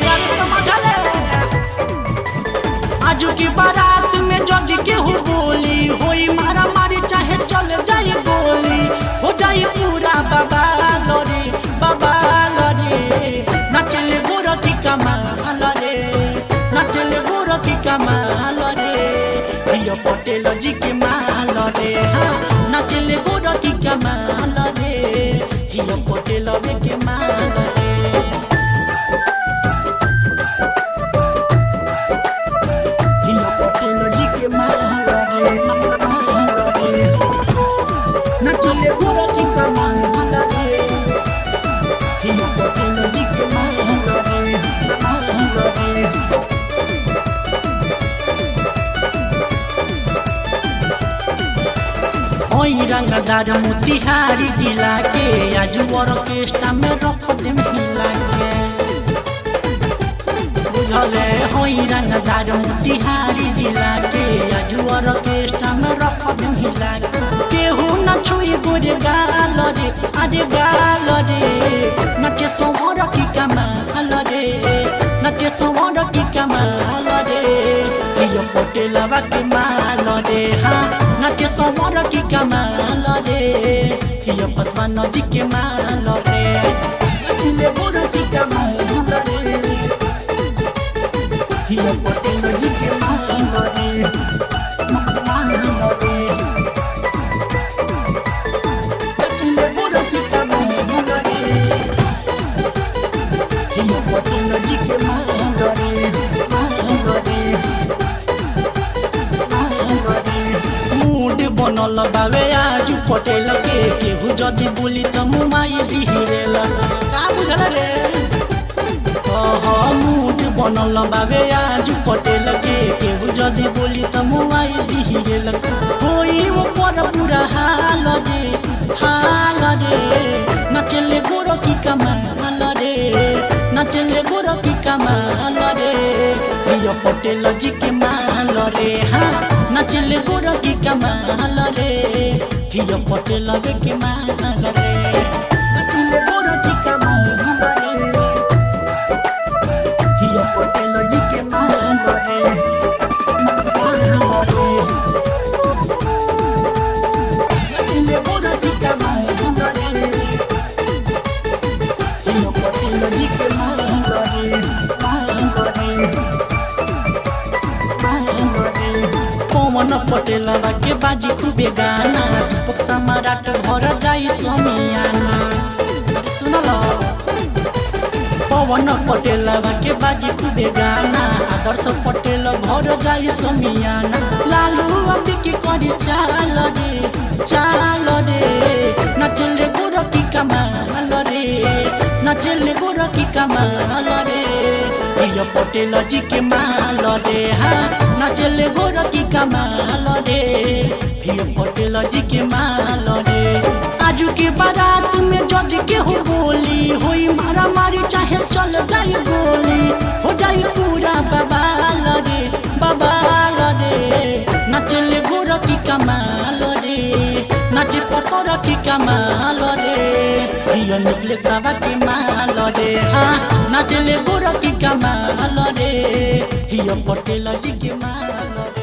यार समझले आज की बारात में जज के हो बोली होई मारा मारी चाहे चल जाए गोली हो जाए पूरा बवाल रे नाचले गोरखी कमाल रे नाचले गोरखी कमाल रे हिया पटेल जी के माल रे नाचले गोरखी कमाल रे हिया पटेल के माल रे हिया पटेल जी के माल रे नाचले गोरखी कमाल रे हिया पटेल जी के माल रे ओई रंगदार मोतिहारी जिला के आज ऑर्केस्ट्रा में रख दे मिला के बुझले होई रंगदार मोतिहारी जिला के आज ऑर्केस्ट्रा में रख दे मिला के केहू न छुई गोरे गाल रे अरे गाल रे नचे सोमर की कमाल रे नचे सोमर की कमाल रे हिया पटेलवा के माल रे हाँ नाचे सोमर की कमाल रे हिया पासवान जी के माल रे नाचले गोर की कमाल रे हिया पटेल जी के माल रे नाचले गोर की कमाल रे हिया पटेल जी के माल रे बनल बावे आज पटेल के केहू जदि बोली त मुमाई बिहिरेल का बुझल रे मूड बनल बावे आज पटेल के केहू जदि बोली त मुमाई बिहिरेल होई वो पर पूरा हाल रे नचले गोर की कमाल रे नचले गोर की कमाल रे हिया पटेल जी के माल रे हाँ नचले गोर की कमाल रे हिया पटेल के माल रे नचले गोर की कमाल रे हिया पटेल जी के माल रे नचले गोर की कमाल रे हिया पटेल जी के माल रे पवन पटेलवा के बाजी खूबे गाना दीपक सम्राट भर जाई समियाना सुनल पवन पटेलवा के बाजी खूबे गाना आदर्श पटेल भर जाई समियाना लालू अभी की करी चाल रे नचले गोर की कमाल रे नचले गोर की कमाल रे हिया पटेल जी के माल रे हाँ नचले गोर की कमाल रे हिया पटेल जी के माल रे आज के बारात में जज के हो बोली होई मारा मारी चाहे चल जाए गोली हो जाए पूरा बवाल रे नचले गोर की कमाल रे नाचे पतर की कमाल रे हिया निकले सवा के माल रे हाँ नाचले गोर की कमाल रे हिया पटेल जी के माल रे।